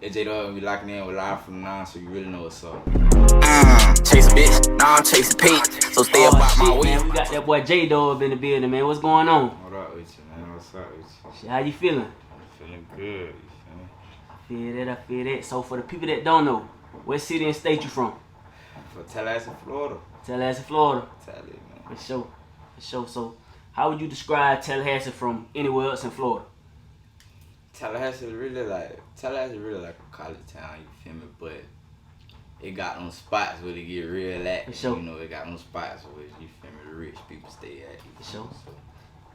It's Jdubbb, we locking in with live from the 9, so you really know what's up. Chase a bitch, now I'm chasing Pete, so stay about my way. Man, we got that boy Jdubbb in the building, man. What's going on? What up with you, man? What's up with you? Shit, how you feeling? I'm feeling good, you feel me? I feel that. So for the people that don't know, what city and state you from? For Tallahassee, Florida. Tallahassee, Florida. Tallahassee, man. For sure. So how would you describe Tallahassee from anywhere else in Florida? Tallahassee really like a college town, you feel me? But it got them spots where they get real at. For sure. You know, it got them spots where, you feel me, the rich people stay at. For sure.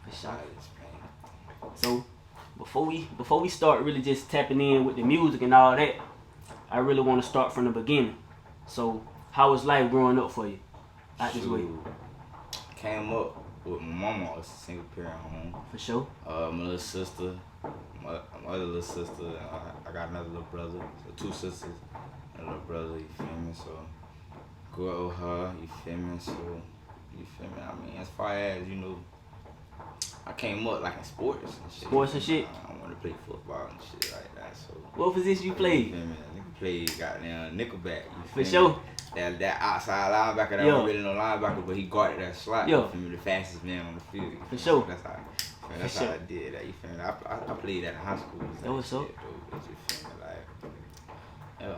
For sure. Man. So before we start really just tapping in with the music and all that, I really want to start from the beginning. So how was life growing up for you out this way? Came up with my mama. It's a single parent home. For sure. My little sister, my other little sister, I got another little brother, so 2 sisters and a little brother, you feel me? So grew up with her, you feel me? So you feel me? I mean, as far as, you know, I came up like in sports and shit. Sports and shit? I want to play football and shit like that. So What position you played? you feel me? Nigga played goddamn nickelback. You For feel sure. me? That outside linebacker, that wasn't really no linebacker, but he guarded that slot. Yo. You feel me? The fastest man on the field. For sure. That's how I did that. You feel me? I played that in high school. That was so. You feel me? Like, yeah,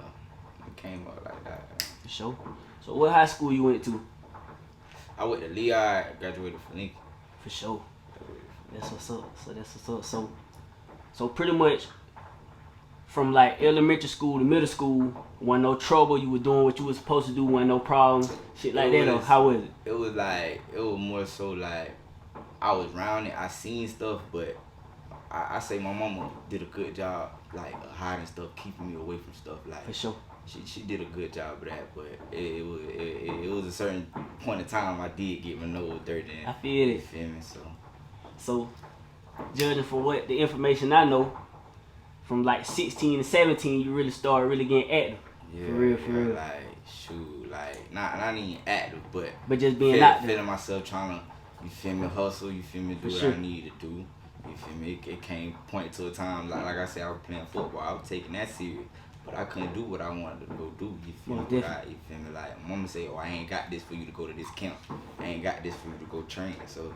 it came up like that. For sure. So what high school you went to? I went to Lehigh, graduated from Felonies. For sure. That's what's up. So pretty much from like elementary school to middle school, wasn't no trouble. You were doing what you were supposed to do. Wasn't no problem. Shit like that. Or how was it? It was more so like I was around it. I seen stuff, but I say my mama did a good job, like hiding stuff, keeping me away from stuff. Like For sure. She did a good job of that, but it was a certain point in time I did get my nose dirty. I feel it. You feel me? So, judging from what the information I know, from like 16 to 17, you really started really getting active. Yeah, For real. Like shoot, like not even active, but just being out there. feeling myself trying to, you feel me, hustle. You feel me, do For what sure. I need to do. You feel me? It came point to a time like I said, I was playing football. I was taking that serious. But I couldn't do what I wanted to go do. You feel me? You feel me? Like mama say, oh, I ain't got this for you to go to this camp. I ain't got this for you to go train. So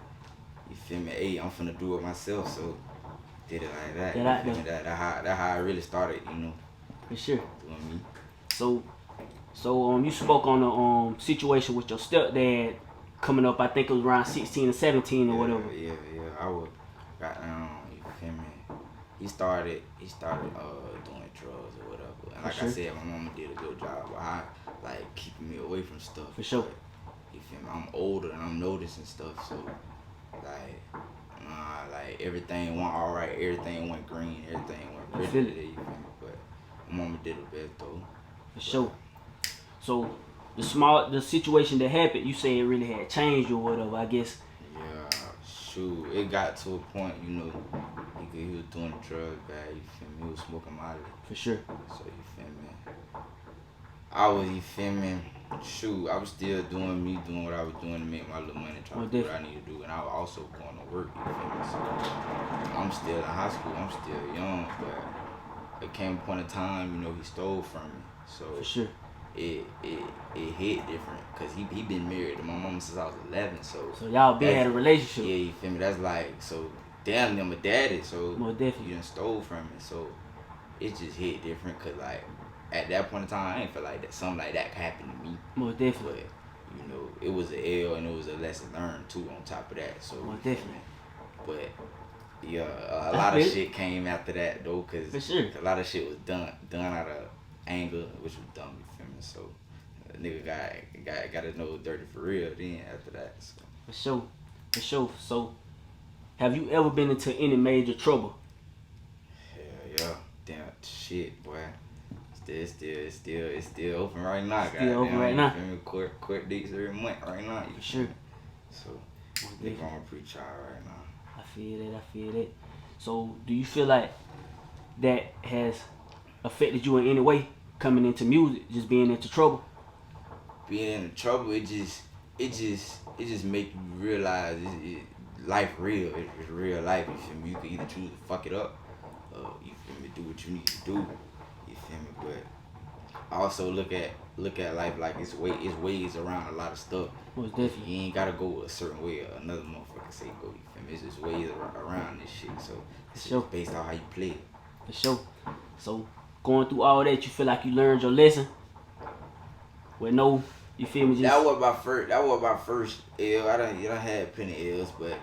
you feel me? Hey, I'm finna do it myself. So did it like that. Get out you feel there. me? That how I really started. You know, For sure. doing me. So you spoke on the situation with your stepdad coming up. I think it was around 16 or 17 or whatever. Yeah. I was got you feel me? He started doing drugs or whatever. And like I said, my mama did a good job of like keeping me away from stuff. For sure. But, you feel me? I'm older and I'm noticing stuff, so like everything went alright, everything went green, everything went I pretty feel it. today, you feel me? But my mama did her best though. For sure. So the situation that happened, you say it really had changed or whatever, I guess. Yeah, shoot. It got to a point, you know, he was doing the drugs bad, you feel me? He was smoking Molly. For sure. So you feel me? You feel me? Shoot, I was still doing what I was doing to make my little money, trying to do what I need to do, and I was also going to work, you feel me? So I'm still in high school, I'm still young, but it came a point in time, you know, he stole from me. So For sure. it hit different, cause he been married to my mama since I was 11, so y'all been had a relationship. Yeah, you feel me? That's like, so damn, I'm a daddy, so Most definitely. you done stole from me, so it just hit different, cause like at that point in time I ain't feel like that something like that could happen to me. Most definitely. But you know, it was an L and it was a lesson learned too on top of that. So Most definitely. But yeah, a lot of shit came after that though, cause For sure. a lot of shit was done out of anger, which was dumb. You feel me? So a nigga got his nose dirty for real. Then after that, so. For sure. So have you ever been into any major trouble? Hell yeah, damn shit, boy. It's still open right now. Still open right now. You feel me? Court dates every month right now. For sure. So they gonna preach out right now. I feel that. So do you feel like that has affected you in any way coming into music, just being into trouble? Being in trouble, it just make you realize life real. It's real life. You feel me? You can either choose to fuck it up, you feel me, do what you need to do. You also look at life like it's ways around a lot of stuff. Most definitely. You ain't gotta go a certain way or another motherfucker say go. You feel me? It's just ways around this shit. So it's just based on how you play it. For sure. So going through all that, you feel like you learned your lesson. With no, you feel me? Just That was my first L. I done had plenty L's, but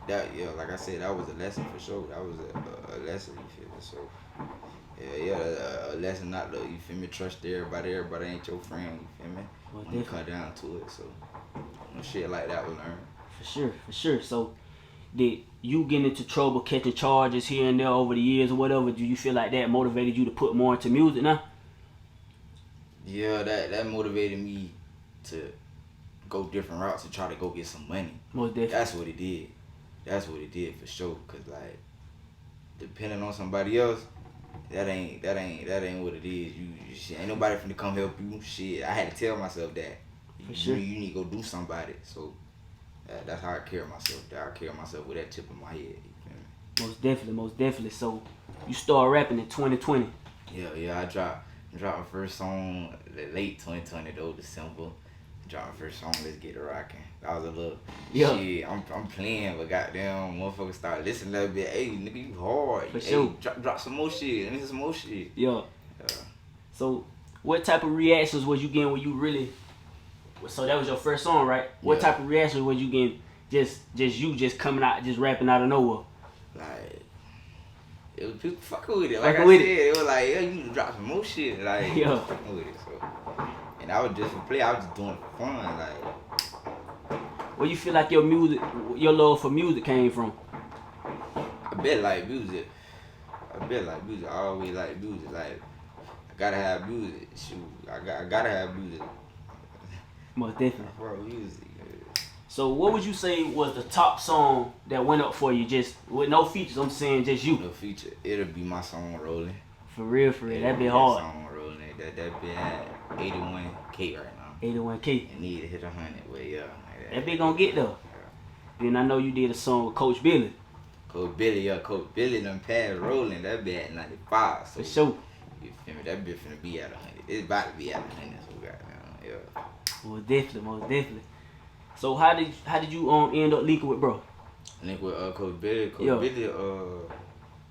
that like I said, that was a lesson for sure. That was a lesson. You feel me? So. A lesson not to, you feel me, trust everybody ain't your friend, you feel me? When you come down to it, so shit like that was learned. For sure. So did you get into trouble catching charges here and there over the years or whatever? Do you feel like that motivated you to put more into music now? Yeah, that motivated me to go different routes and try to go get some money. Most definitely. That's what it did for sure, cause like depending on somebody else, that ain't what it is. You shit, ain't nobody finna come help you. Shit, I had to tell myself that. For sure. You need to go do somebody. So that's how I carry myself. I carry myself with that tip in my head. You feel me? Most definitely. So you started rapping in 2020. Yeah. I dropped my first song late 2020 though, December. Dropped my first song, Let's Get It Rockin'. That was a little shit. I'm playing, but goddamn, motherfuckers start listening a little bit. Hey, nigga, you hard. For sure. Drop some more shit. Let me hear some more shit. Yeah. So, what type of reactions was you getting when you really? So that was your first song, right? What type of reactions was you getting? Just coming out, just rapping out of nowhere. Like, it was people fucking with it. Like I said, it was like, you need to drop some more shit. Like, fucking with it. So, and I was just for play. I was just doing it for fun. Like, where you feel like your love for music came from? I bet like music. I always like music. Like, I gotta have music. Shoot, I gotta have music. Most definitely. For music. So what would you say was the top song that went up for you, just with no features? I'm saying just you. No feature. It'll be my song Rolling. For real. That'd be hard. Song Rolling. That be at 81K right now. 81K. It need to hit 100, but yeah. That big gonna get there. Then I know you did a song with Coach Billy. Coach Billy done passed Rolling. That be at 95. So for sure. You feel me? That bitch finna be at 100. It's about to be at 100. So goddamn, Most definitely. So how did you end up linking with bro? Link with Coach Billy. Coach Billy,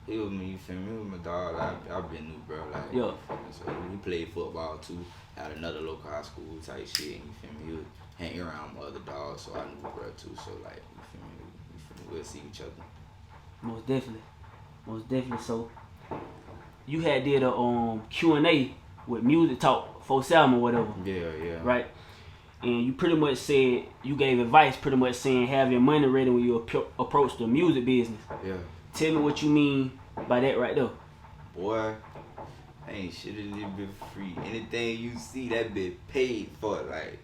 he was me, you feel me? He was my dog. I've been new, bro. Like, so we played football too at another local high school type shit. And you feel me? He was hanging around my other dogs, so I knew bro too. So like, you feel me? We'll see each other. Most definitely. So you had did a Q&A with Music Talk 47 or whatever. Yeah. Right. And you pretty much said, you gave advice pretty much saying have your money ready when you approach the music business. Yeah. Tell me what you mean by that right there. Boy, ain't shit in this bit free. Anything you see, that bit paid for. Like,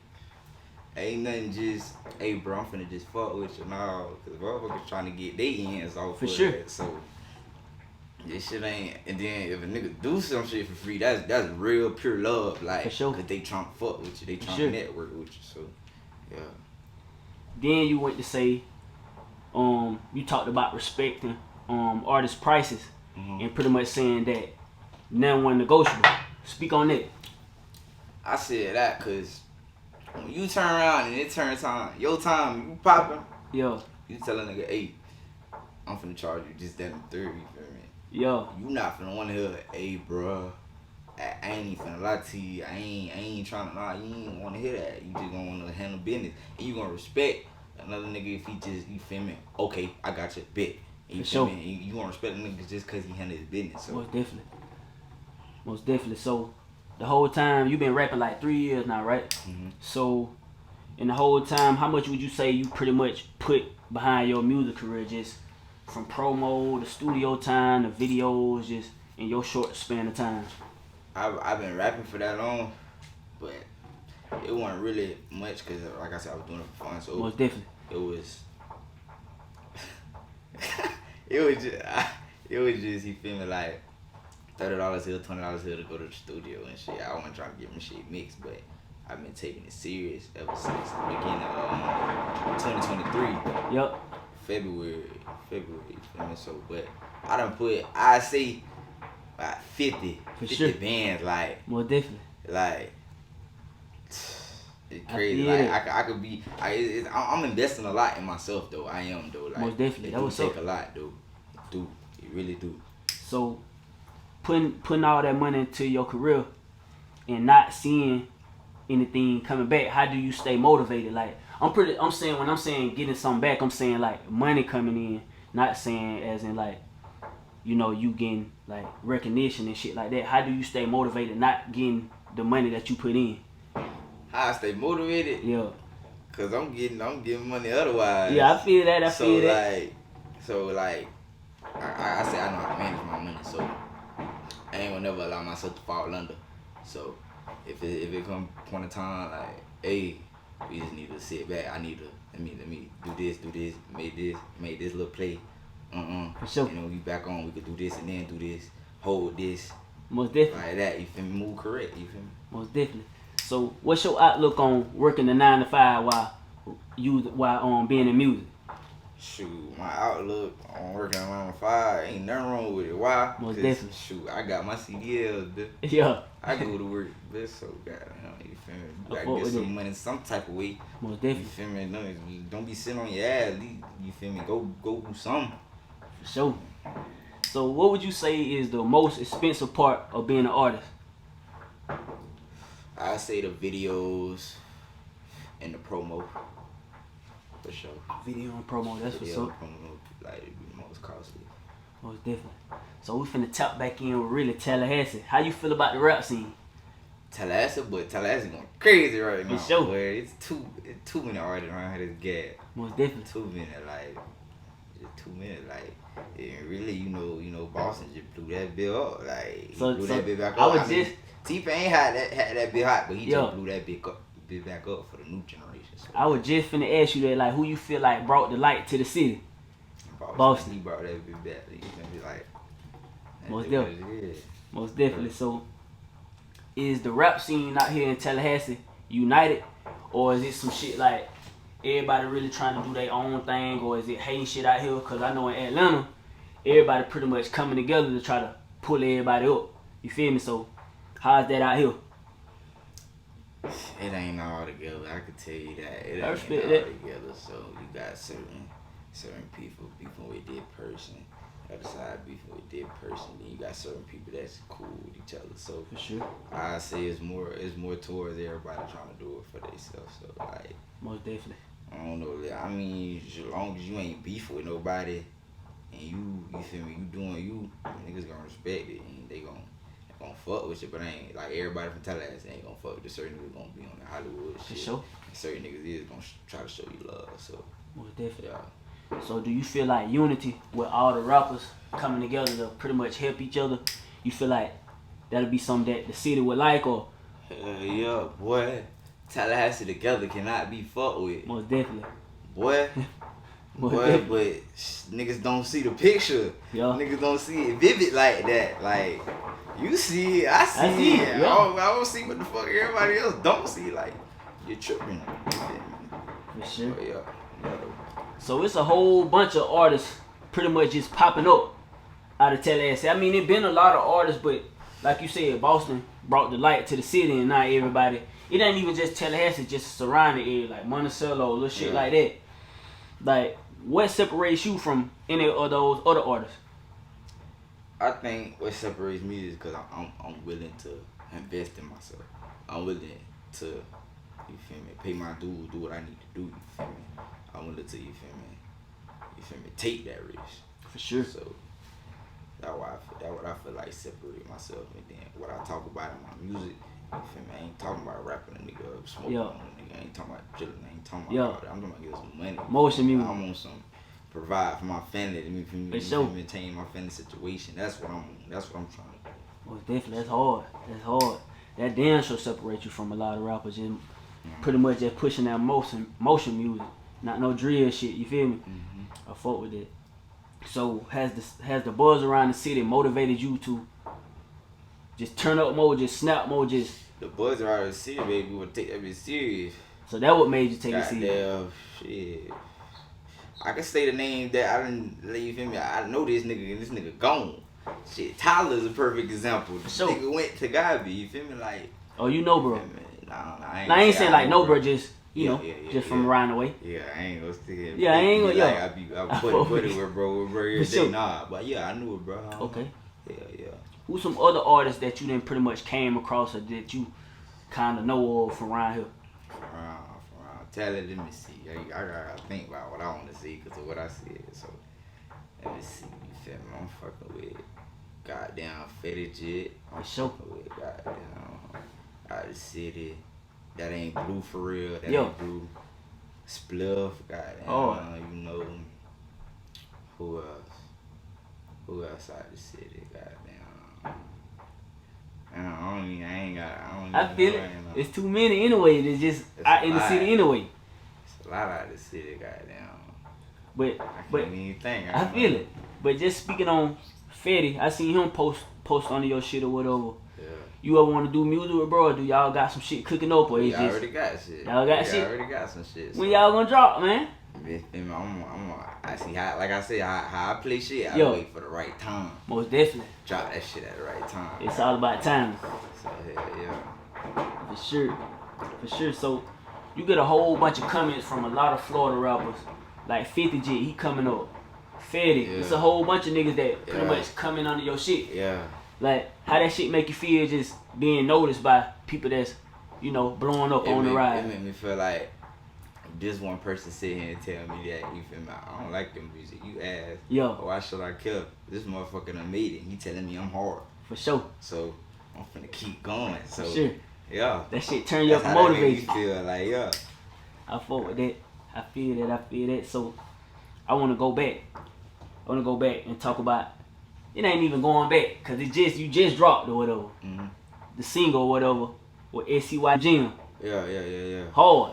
ain't nothing just, hey bro, I'm finna just fuck with you now. Cause motherfuckers trying to get their hands off for of sure. That. So, this shit ain't, and then if a nigga do some shit for free, that's real pure love. Like, for sure. Cause they trying to fuck with you. They trying to network with you. So, yeah. Then you went to say, you talked about respecting artist prices and pretty much saying that none was negotiable. Speak on that. I said that cause when you turn around and it turns time, your time, you popping. Yeah. You tell a nigga, hey, I'm finna charge you just that and third, you feel me? Yeah. You not finna wanna hear, hey bruh, I ain't even finna lie to you. I ain't trying to lie. You ain't wanna hear that. You just gonna wanna handle business. And you gonna respect another nigga if he just, you feel me? Okay, I got your bet. You feel me? You gonna respect a nigga just cause he handle his business. So. Most definitely. So the whole time you been rapping like 3 years now, right? Mm-hmm. So in the whole time, how much would you say you pretty much put behind your music career, just from promo, the studio time, the videos, just in your short span of time? I've been rapping for that long, but it wasn't really much because, like I said, I was doing it for fun. So most definitely, it was just you feel me, like $30 here, $20 here to go to the studio and shit. I wasn't trying to get my shit mixed, but I've been taking it serious ever since the beginning of 2023. Yep. February, you feel me? So, but I done put, I say, about 50 sure. bands, like. Most definitely. like it's crazy. Like I could be. I'm investing a lot in myself though. I am though. Like, most definitely. That do was take a lot though. It really do. So putting all that money into your career and not seeing anything coming back, how do you stay motivated? Like I'm saying when I'm saying getting something back, I'm saying like money coming in, not saying as in like, you know, you getting like recognition and shit like that. How do you stay motivated not getting the money that you put in? How I stay motivated? Yeah. Cause I'm getting money otherwise. Yeah, I feel that. I say I know how to manage my money, so I ain't gonna never allow myself to fall under. So if it come point of time like, hey, we just need to sit back. Let me do this, make this little play. For sure. You know, we back on. We could do this and then do this. Hold this. Most definitely. Like that. You feel me? Move correct. You feel me? Most definitely. So what's your outlook on working the 9 to 5 while being in music? Shoot, my outlook on working on 9 to 5 ain't nothing wrong with it. Why? Most definitely. Shoot, I got my CDLs, bitch. Yeah. I go to work, bitch, so goddamn, you feel me? You I gotta get some money some type of way. Most You definitely. feel me? No, don't be sitting on your ass. You feel me? Go do something. For sure. So what would you say is the most expensive part of being an artist? I say the videos and the promo. For sure. Video and promo, that's what's Video up. and promo, like, the most costly. Most definitely. So we finna tap back in with really Tallahassee. How you feel about the rap scene? Tallahassee going crazy right now. For sure. Boy, it's too many artists around here that's gas. Most definitely. It's 2 minutes, like, and really, you know, Boston just blew that bill up, like, So that bit back I up. was just T-Pain had that bit hot, but he Yeah. just blew that bit back up for the new generation. So, I was just finna ask you that, like, who you feel like brought the light to the city? Boston. He brought that bit back. He's gonna be like, Most definitely. Most definitely. So, is the rap scene out here in Tallahassee united, or is it some shit like everybody really trying to do their own thing, or is it hating shit out here? Cause I know in Atlanta, everybody pretty much coming together to try to pull everybody up. You feel me? So, how's that out here? It ain't all together. I can tell you that. It I ain't respect all that. together. So you got certain people beefing with their person. Other side beefing with their person. Then you got certain people that's cool with each other. So For sure. I say it's more towards everybody trying to do it for themselves. So like, Most definitely. I don't know. I mean, as long as you ain't beef with nobody and you feel me, you doing you, niggas gonna respect it and they gonna fuck with you, but ain't like everybody from Tallahassee ain't gonna fuck with you. Certain niggas gonna be on the Hollywood shit. For sure. And certain niggas is gonna try to show you love. So Most definitely. yeah. So do you feel like unity with all the rappers coming together to pretty much help each other? You feel like that'll be something that the city would like, or? Yeah, boy. Tallahassee together cannot be fucked with. Most definitely. Boy. Most Boy, definitely. but niggas don't see the picture. Yeah. Niggas don't see it vivid like that. Like, you see it, I see it. Yeah. I don't see what the fuck everybody else don't see. Like, you're tripping. You feel me? For sure. But yeah. So it's a whole bunch of artists pretty much just popping up out of Tallahassee. I mean, it been a lot of artists, but like you said, Boston brought the light to the city, and now everybody. It ain't even just Tallahassee, just surrounding area like Monticello, little shit like that. Like, what separates you from any of those other artists? I think what separates me is because I'm willing to invest in myself. I'm willing to, you feel me, pay my dues, do what I need to do, you feel me. I'm willing to, you feel me, take that risk. For sure. So that's what I feel like separate myself, and then what I talk about in my music, you feel me, I ain't talking about rapping a nigga up, smoking on a nigga, I ain't talking about chilling, I ain't talking about all that. I'm talking about getting some money. Motion music. I want some provide for my family, to maintain my family situation. That's what I'm trying to do. Most definitely, that's hard. That's hard. That damn sure separate you from a lot of rappers. Just pretty much just pushing that motion music, not no drill shit. You feel me? Mm-hmm. I fuck with it. So has the buzz around the city motivated you to just turn up more, just snap more, just the buzz around the city, baby, would take that bit serious. So that what made you take it serious? Goddamn shit. I can say the name that I didn't, you feel me? I know this nigga and this nigga gone. Shit, Tyler's a perfect example. This Sure. nigga went to Jdubbb, you feel me? Like, Oh, you know, bro. I ain't saying like no, bro. bro. Just you know, just from yeah. around the way. Yeah, I ain't gonna stick it. Yeah, I ain't gonna. Like, Yeah, I put it with bro every day. Sure. Nah, but yeah, I knew it, bro. Okay. Yeah. Who's some other artists that you didn't pretty much came across or that you kind of know of from around here? From around. Let me see. I gotta think about what I want to see because of what I said. So let me see. You feel me? I'm fucking with goddamn FettiJit. I'm fucking with goddamn out of the city. That ain't blue for real. That ain't blue. Spliff. Goddamn. You know who else? Who else out of the city? Goddamn. I feel it. It's too many anyway. It's just out in the city anyway. It's a lot out of the city, goddamn. But I can't even think. I feel it. But just speaking on Fetty, I seen him post under your shit or whatever. Yeah. You ever want to do music with bro? Or do y'all got some shit cooking up or We already got shit. Y'all got shit? already got some shit. When y'all gonna drop, man? I see how, like I said, how I play shit. I wait for the right time. Most definitely. Drop that shit at the right time. It's all about time. So yeah. For sure. So you get a whole bunch of comments from a lot of Florida rappers, like FettiJit, he coming up. Fetty, it's a whole bunch of niggas that pretty much coming under your shit. Yeah. Like how that shit make you feel just being noticed by people that's, you know, blowing up on the ride. It made me feel like this one person sit here and tell me that, you feel me, I don't like the music. You ask, why should I care? This motherfucker done made it. He telling me I'm hard. For sure. So I'm finna keep going. So for sure. Yeah. That shit turn you up and motivate you. Feel like, yeah. I fuck with that. I feel that. So I wanna go back. And talk about, it ain't even going back, cause you just dropped or whatever. Mm-hmm. The single or whatever with SCY Jim. Yeah. Hard.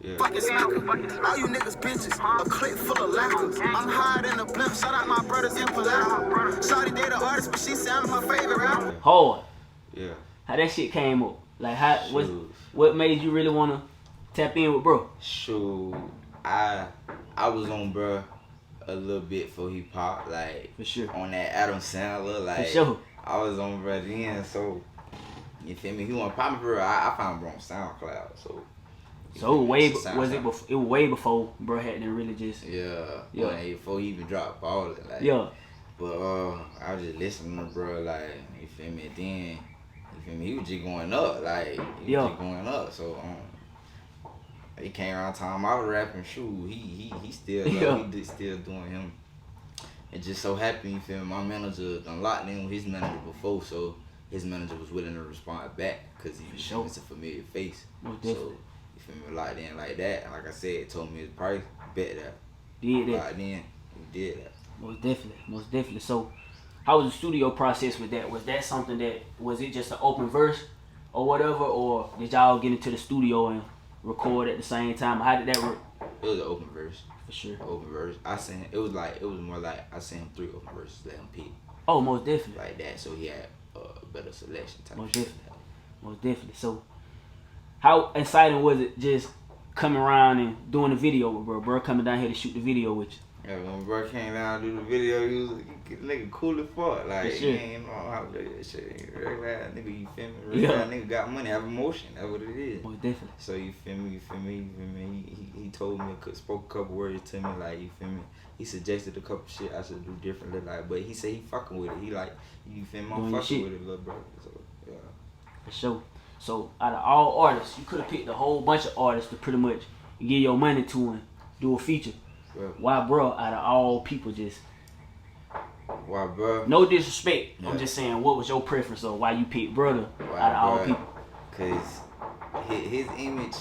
Yeah. Fucking smackers. All you niggas bitches. A clip full of laughter. I'm higher than a blimp. Shout out my brothers in Palatka. Shawty date an artist, but she said I'm her favorite rapper. Hard. Yeah. How that shit came up? Like what made you really wanna tap in with bro? Shoot, I was on bro a little bit before he popped, like for sure on that Adam Sandler, like for sure. I was on bro then, so you feel me? He wasn't popping bro. I found bro on SoundCloud, so. So it was way before bro had to really just before he even dropped all it, like But I was just listening to bro, like, you feel me? Then you feel me? He was just going up, like he was just going up. So he came around time I was rapping. Shoot, he still still doing him. It just so happened, you feel me? My manager done locked in with his manager before, so his manager was willing to respond back because he's a familiar face. So. You feel me? Locked in like that. And like I said, told me his price. Bet that. Did that. Locked in. He did that. Most definitely. So, how was the studio process with that? Was that something was it just an open verse or whatever? Or did y'all get into the studio and record at the same time? How did that work? It was an open verse. For sure. Open verse. It was more like I sent him 3 open verses, let him pick. Oh, most definitely. Like that. So he had a better selection type. Most definitely. So, how exciting was it just coming around and doing the video with bro? Bro coming down here to shoot the video with you. Yeah, when bro came down to do the video, he was nigga cool as fuck. Like, he ain't know how to do that shit. Regular ass nigga, you feel me? Regular ass nigga got money, have emotion. That's what it is. Most definitely. So you feel me? He told me, spoke a couple words to me, like, you feel me? He suggested a couple shit I should do differently, like, but he said he fucking with it. He like, you feel me? I'm fucking with it, little bro. So, yeah. For sure. So, out of all artists, you could have picked a whole bunch of artists to pretty much give your money to and do a feature. Yeah. Why, bro, out of all people just... Why, bro? No disrespect. Yeah. I'm just saying, what was your preference or why you picked brother out of all people? Because his image,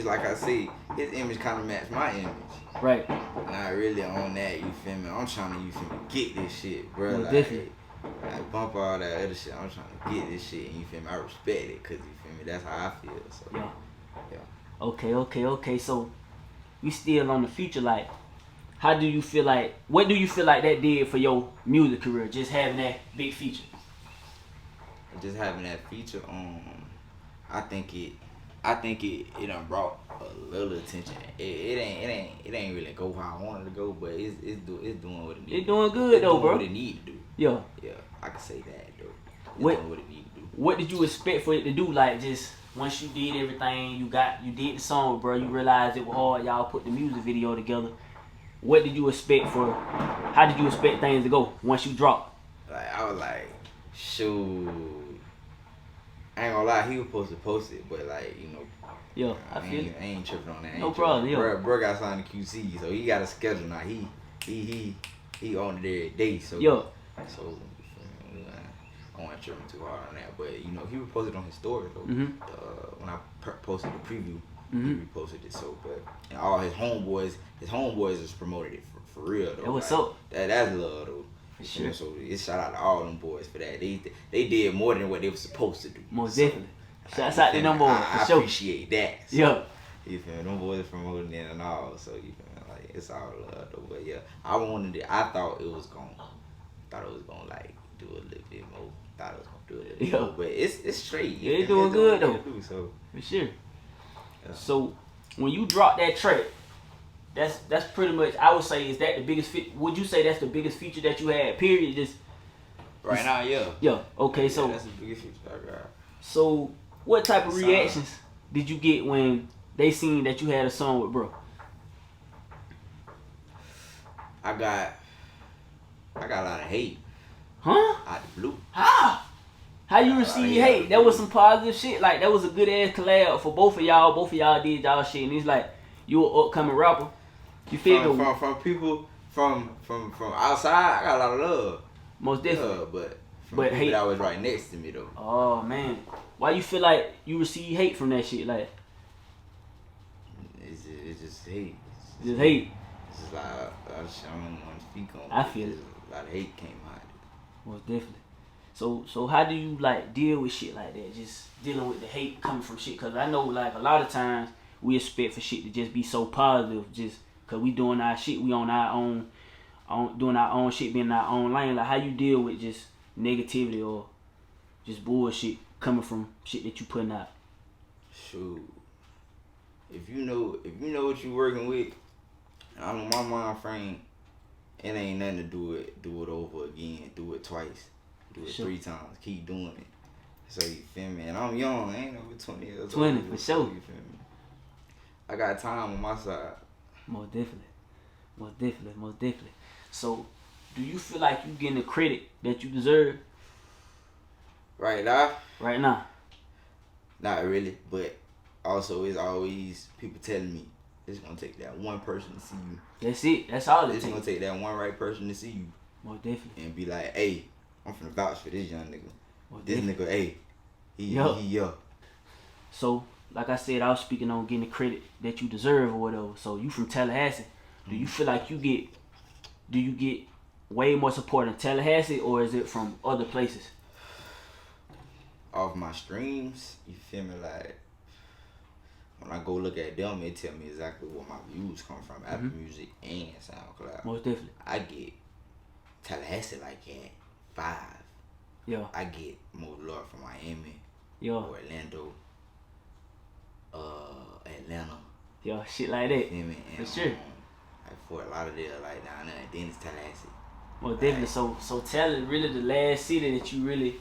like I said, his image kind of matched my image. Right. Not really on that, you feel me? I'm trying to, you feel me, get this shit, bro. No, definitely. Like, bump all that other shit. I'm trying to get this shit, and you feel me? I respect it, cause you feel me? That's how I feel. So yeah. Okay. So we still on the future. Like, what do you feel like that did for your music career? Just having that big feature. Just having that feature, I think it done brought a little attention. It ain't really go how I wanted to go, but it's doing what it needs. It's doing good though, bro. What it need to do. Yeah, I can say that though. It's doing what it need to do. what did you expect for it to do? Like, just once you did everything, you did the song, bro. You realized it was hard. Y'all put the music video together. What did you expect for? How did you expect things to go once you dropped? Like I was like, shoot. I ain't gonna lie, he was supposed to post it, but like Yeah, I feel it. I ain't tripping on that. No problem, yeah. Bro got signed to QC, so he got a schedule now. He on it every day, so Yeah. So I don't want to trip him too hard on that, but he reposted on his story though. When I posted the preview, he reposted it. So, but and all his homeboys just promoted it for real though. That what's like, up? That's love though. For sure. So it's shout out to all them boys for that. They did more than what they were supposed to do. Most definitely. Shouts out to them boys. I for sure. appreciate that. So, Yeah. You feel me? Them boys promoting it and all. So you feel me? Like it's all love though. But yeah, I thought it was gonna like do a little bit more. Thought it was gonna do a little bit more. But it's straight. Yeah, it's doing good though. So for sure. Yeah. So when you drop that track, that's pretty much, I would say, is that the biggest would you say that's the biggest feature that you had, period? Just right now, yeah. Yeah, okay, Yeah, so that's the biggest feature I got. So what type of reactions did you get when they seen that you had a song with bro? I got a lot of hate. Huh? Out the blue. How you receive hate? That was some positive shit. Like, that was a good ass collab for both of y'all. Both of y'all did y'all shit, and it's like, you an upcoming rapper. You feel me? From people from outside, I got a lot of love. Most definitely. Yeah, but But people hate. that was right next to me though. Oh man, why you feel like you receive hate from that shit? Like, It's just hate. just hate. It's just like I don't want to speak on. I feel it. A lot of hate came out of it. Most definitely. So how do you like deal with shit like that? Just dealing with the hate coming from shit. Cause I know like a lot of times we expect for shit to just be so positive, just cause we doing our shit, we on our own, doing our own shit, being in our own lane. Like, how you deal with just negativity or just bullshit coming from shit that you putting out? Shoot. If you know what you working with, I know my mind frame, it ain't nothing to do it over again, do it twice, do it 3 times, keep doing it. So you feel me? And I'm young, I ain't over 20 years old. 20 for sure. You feel me? I got time on my side. Most definitely. So, do you feel like you getting the credit that you deserve Right now? right now? Not really, but also it's always people telling me it's gonna take that one person to see you. That's it. That's all it It's takes. gonna take that one right person to see you Most definitely. and be like, hey, I'm finna vouch for this young nigga. Most This definitely. nigga, hey, he Yup. So, like I said, I was speaking on getting the credit that you deserve or whatever. So, you from Tallahassee. Do you feel like you get way more support in Tallahassee, or is it from other places? Off my streams, you feel me? Like when I go look at them, it tell me exactly where my views come from, Apple Music and SoundCloud. Most definitely. I get Tallahassee like at 5. Yeah. I get more love from Miami, Yeah. Orlando, Atlanta. Yeah. Shit like that. You feel me? For And, sure. Like Fort Lauderdale, like down there, and then it's Tallahassee. Most definitely. So Tell is really the last city that you really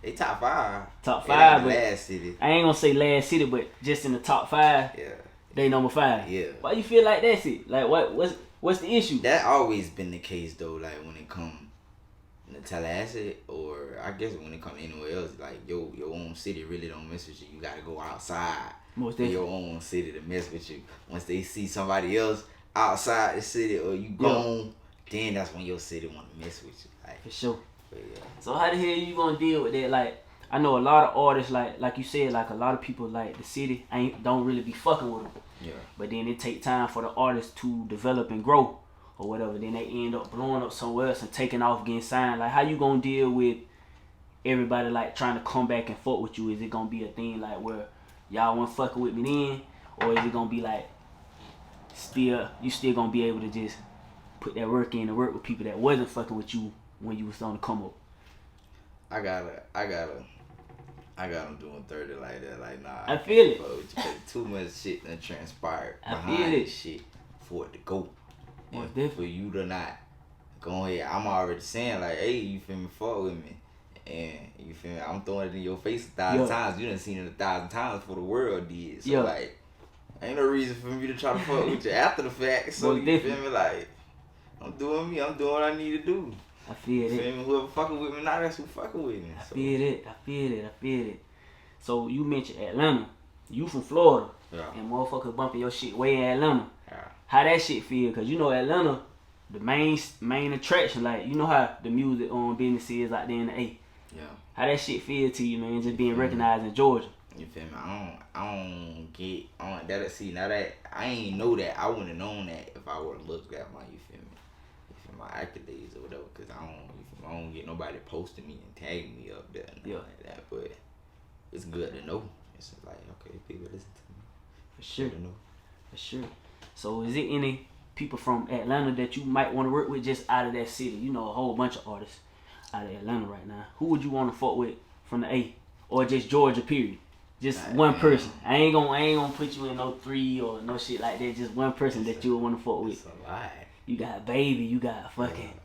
They top 5. top It 5. ain't the But last city. I ain't gonna say last city, but just in the top 5, Yeah. they number 5. Yeah. Why you feel like that's it? Like, what's the issue? That always been the case though, like when it come to Tallahassee, or I guess when it come anywhere else, like your own city really don't mess with you. You gotta go outside Most for your definitely. own city to mess with you. Once they see somebody else outside the city or you gone, then that's when your city wanna mess with you. Like, For sure. but yeah. So how the hell you gonna deal with that? Like, I know a lot of artists, like you said, like a lot of people, like the city don't really be fucking with them. Yeah. But then it take time for the artist to develop and grow or whatever. Then they end up blowing up somewhere else and taking off, getting signed. Like, how you gonna deal with everybody like trying to come back and fuck with you? Is it gonna be a thing like where y'all weren't fucking with me then, or is it gonna be like you still gonna be able to just put that work in and work with people that wasn't fucking with you when you was on the come up? I got them doing 30 like that. Like, nah. I feel it. Bro, too much shit done transpired I behind feel it. this shit for it to go. Most And definitely. for you to not go ahead, I'm already saying like, hey, you feel me, fuck with me. And you feel me? I'm throwing it in your face 1,000 times. You done seen it 1,000 times before the world did. So like, ain't no reason for me to try to fuck with you after the fact. So you feel me? Like, I'm doing me. I'm doing what I need to do. I feel it. Whoever fucking with me now, that's who fucking with me. I feel it. So you mentioned Atlanta. You from Florida. Yeah. And motherfuckers bumping your shit way in Atlanta. Yeah. How that shit feel? Cause you know Atlanta, the main attraction, like you know how the music business is out there in the A. Yeah. How that shit feel to you, man? Just being recognized in Georgia. You feel me? I don't get that. See, now that I ain't know that, I wouldn't have known that if I would have looked at my, you feel me? My accolades or whatever, cause I don't get nobody posting me and tagging me up there and like that. But it's good to know. It's like, okay, people listen to me. For sure. To know. For sure. So is it any people from Atlanta that you might want to work with just out of that city? You know, a whole bunch of artists out of Atlanta right now. Who would you want to fuck with from the A, or just Georgia? Period. Just one person. I ain't gonna put you in no 3 or no shit like that. Just one person that you would want to fuck with. It's a lot. You got Baby, you got fucking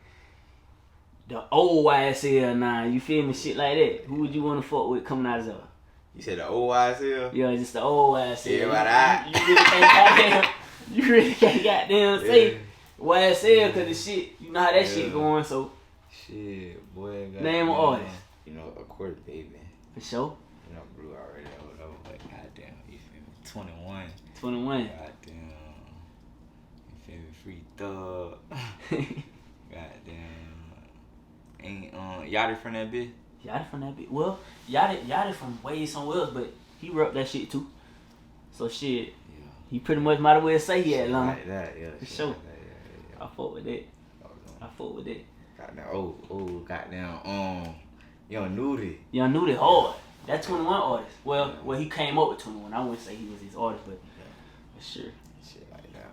the old YSL 9, you feel me? Shit like that. Who would you want to fuck with coming out of there? You said the old YSL? Yeah, just the old YSL. Yeah, about that. You really can't goddamn say YSL cause the shit, you know how that shit going, so. Shit, boy. Name an artist. You know, of course, Baby. For sure. You know, Blue already or whatever, but goddamn, you feel me? 21. 21. Goddamn. You feel me? Free Thug. Goddamn. Ain't Yachty from that bitch? Yachty from that bitch. Well, Yachty from way somewhere else, but he rep that shit too. So shit, he pretty much might as well say he Atlanta. Like that, yeah. For sure. Like that, yeah. I fuck with that. I fuck with that. Goddamn, goddamn, Young Nudie. Young Nudie hard. That 21 artist. Well, he came up with 21. I wouldn't say he was his artist, but for sure. Shit like that.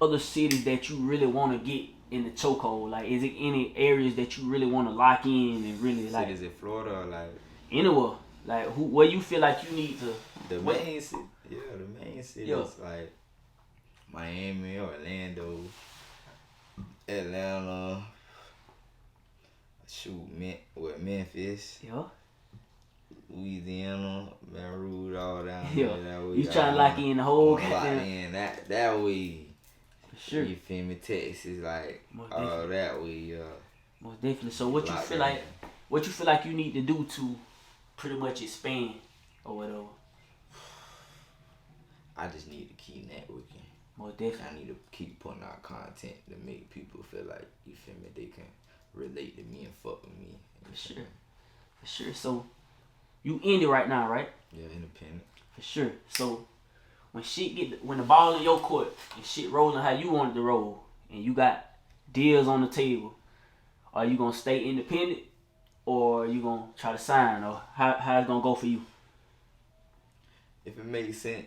Other cities that you really want to get in the chokehold? Like, is it any areas that you really want to lock in and really like? Cities in Florida or like? Anywhere. Like, where you feel like you need to? The main city. Yeah, the main cities like Miami, Orlando, Atlanta. Shoot, Memphis. Yeah. Louisiana, Baton Rouge, all down there. That way, You trying to lock in the whole goddamn. Lock in that way. For sure. You feel me? Texas, like all that way, yeah. Most definitely. So what you feel like? What you feel like you need to do to pretty much expand or whatever? I just need to keep networking. Most definitely. I need to keep putting out content to make people feel like, you feel me, they can relate to me and fuck with me. For sure. For sure. So you indie right now, right? Yeah, independent. For sure. So when when the ball in your court and shit rolling how you want it to roll, and you got deals on the table, are you gonna stay independent, or are you gonna try to sign, or how it's gonna go for you? If it makes sense.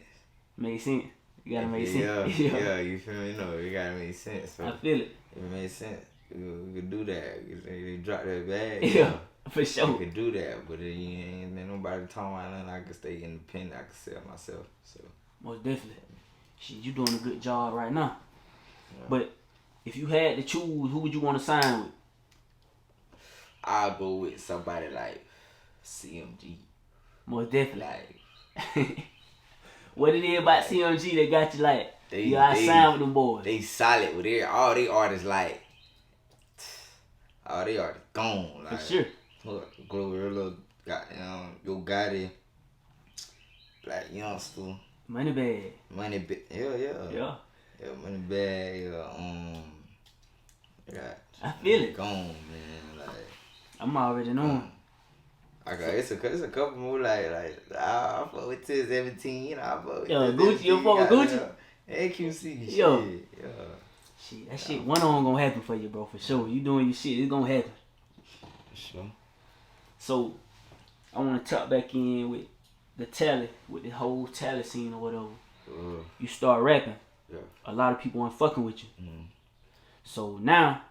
Makes sense. You gotta make sense. Yeah, you feel me? No, it gotta make sense. So I feel it. If it makes sense, we could do that. They drop that bag. Yeah, for sure. We could do that, but it ain't nobody talking about nothing. I can stay independent. I can sell myself. So most definitely. Shit, you doing a good job right now. Yeah. But if you had to choose, who would you want to sign with? I'll go with somebody like CMG. Most definitely. Like, what it is about CMG that got you like, I signed with them boys? They solid with it. All they artists like, all they artists gone. Like, for sure. Glorilla, goddamn, Yo Gotti, Black Youngster. Money Bag. Yeah, Money Bag, I feel it. Gone, man. Like, I'm already knowing. It's a couple more like I fuck with 1017, you know, I fuck with Gucci, you fuck with Gucci? AQC, shit. Yo. Shit, that shit, one on gonna happen for you, bro, for sure. You doing your shit, it's gonna happen. For sure. So, I wanna tap back in with the Tally, with the whole Tally scene or whatever. You start rapping. Yeah. A lot of people aren't fucking with you. Mm. So now,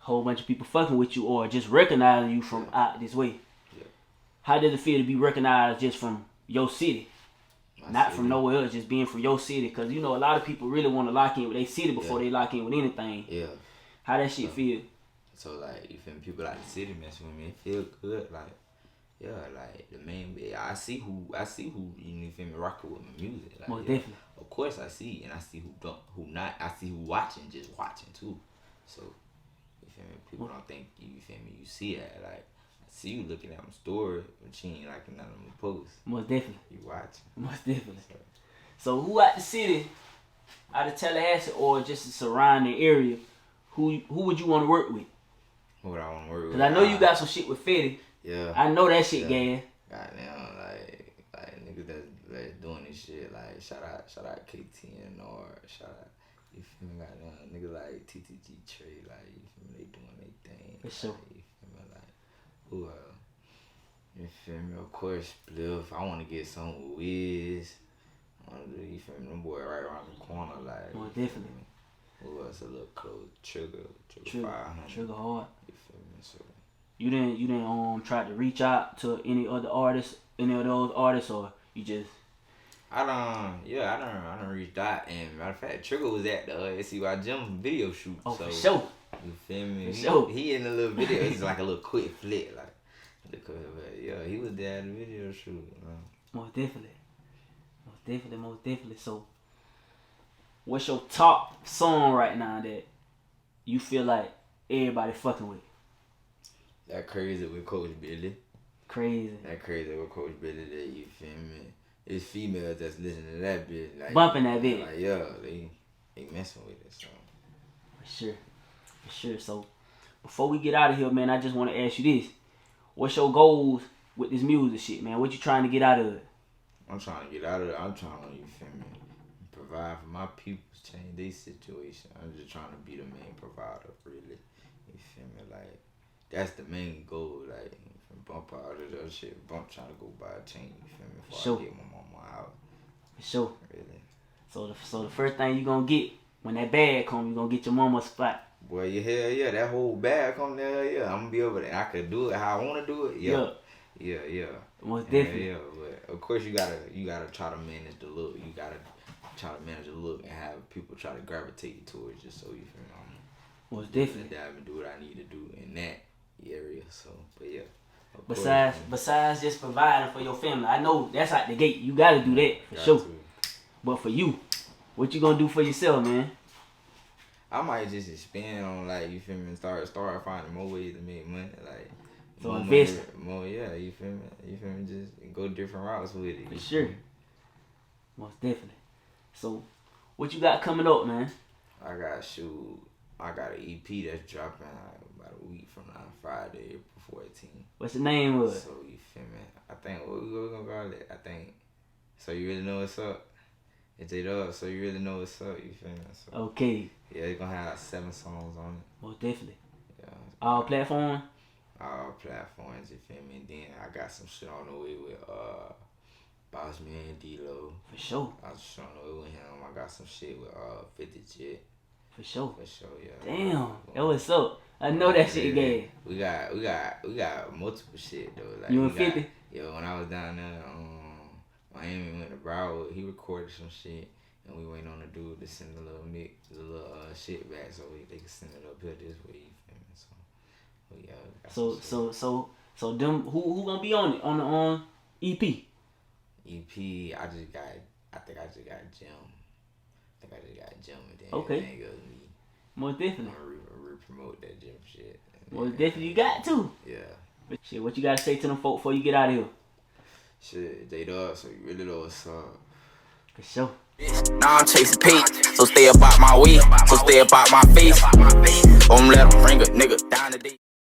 a whole bunch of people fucking with you or just recognizing you from out this way. Yeah. How does it feel to be recognized just from your city? Not from nowhere else, just being from your city. Because, you know, a lot of people really want to lock in with their city before they lock in with anything. Yeah. How that shit feel? So like, you feel me? People out the city messing with me. It feel good. Like, yeah, like the main. I see who you feel me rocking with my music. Like, Most yeah, definitely. of course I see, and I see who don't, who not. I see who watching, just watching too. So you feel me? People don't think you feel me. You see that like. I see you looking at my story, but you ain't liking none of my posts. Most definitely. You watching. Most definitely. So who out the city, out of Tallahassee or just the surrounding area, who would you want to work with? Who would I want to work with? Cause I know you got some shit with Fetty. Yeah. I know that shit, gang. Goddamn, like niggas that's doing this shit. Like shout out KTN or shout out. You feel me? Goddamn, niggas like TTG Trey. Like you feel me? They doing their thing. For sure. Like, you feel me? Like who else? You feel me? Of course, Spliff. I want to get some with Wiz. I want to do, you feel me? Them boy right around the corner. Like More definitely. Who else a little close? Trigger 500. Trigger hard. You feel me? So. You didn't try to reach out to any other artists, any of those artists, or you just? I done reached out, and matter of fact, Trigger was at the SCY gym video shoot. Oh, so, for sure. You feel me? For sure. He in the little video. It's like a little quick flick, like. Yeah, he was there at the video shoot. You know? Most definitely. So, what's your top song right now that you feel like everybody fucking with? That Crazy with Coach Billy. Crazy. That Crazy with Coach Billy. That you feel me? It's females that's listening to that bitch. Like, Bumping that bitch. Like yeah, they messing with it. So. For sure. So, before we get out of here, man, I just want to ask you this: what's your goals with this music shit, man? What you trying to get out of it? I'm trying to get out of it. I'm trying to, you feel me, provide for my people, change their situation. I'm just trying to be the main provider, really. You feel me? Like, that's the main goal. Like, bump out of the other shit. Bump trying to go buy a chain, you feel me, before I get my mama out. For sure. Really. So the first thing you gonna get, when that bag come, you gonna get your mama a spot. Boy, hell yeah. That whole bag come there, yeah. I'm gonna be over there. I could do it how I want to do it, yeah. Yeah. Most definitely. Yeah, but of course you gotta try to manage the look. You gotta try to manage the look and have people try to gravitate towards you. So you feel me? Most definitely. Dive and do what I need to do in that area. So, but yeah. Besides just providing for your family, I know that's out the gate. You gotta do that for sure. But for you, what you gonna do for yourself, man? I might just expand on, like, you feel me, and start finding more ways to make money, like. So invest. More, yeah, you feel me, just go different routes with it. For sure. Most definitely. So, what you got coming up, man? I got an EP that's dropping about a week from now, Friday, April 14th. What's the name of it? So, you feel me, I think, what we gonna call it? I think, So You Really Know What's Up. It's Jdubbb, So You Really Know What's Up, you feel me? So, okay. Yeah, it's gonna have 7 songs on it. Most definitely. Yeah. All platforms? All platforms, you feel me? And then I got some shit on the way with Boss Man D-Lo. For sure. I was shit on the way with him. I got some shit with FettiJit. For sure. Yeah. Damn, that was up. I know that shit gay. We got multiple shit though. Like, you and 50? Yo, when I was down there, Miami, went to Broward, he recorded some shit. And we waiting on the dude to send a little mix, a little shit back, so they can send it up here this way. You feel me? So, yeah. So them who gonna be on it on the EP? EP, I think I just got Jim. And then okay. everything goes me. Most definitely. I'm gonna re-promote that Jim shit. Most definitely, you got to. Yeah. But shit, what you gotta say to them folk before you get out of here? Shit, Jdubbb, So You Really Know What's Up. For sure. Now I'm chasing Pete, so stay about my way, so stay about my face. Let them bring a nigga down the day.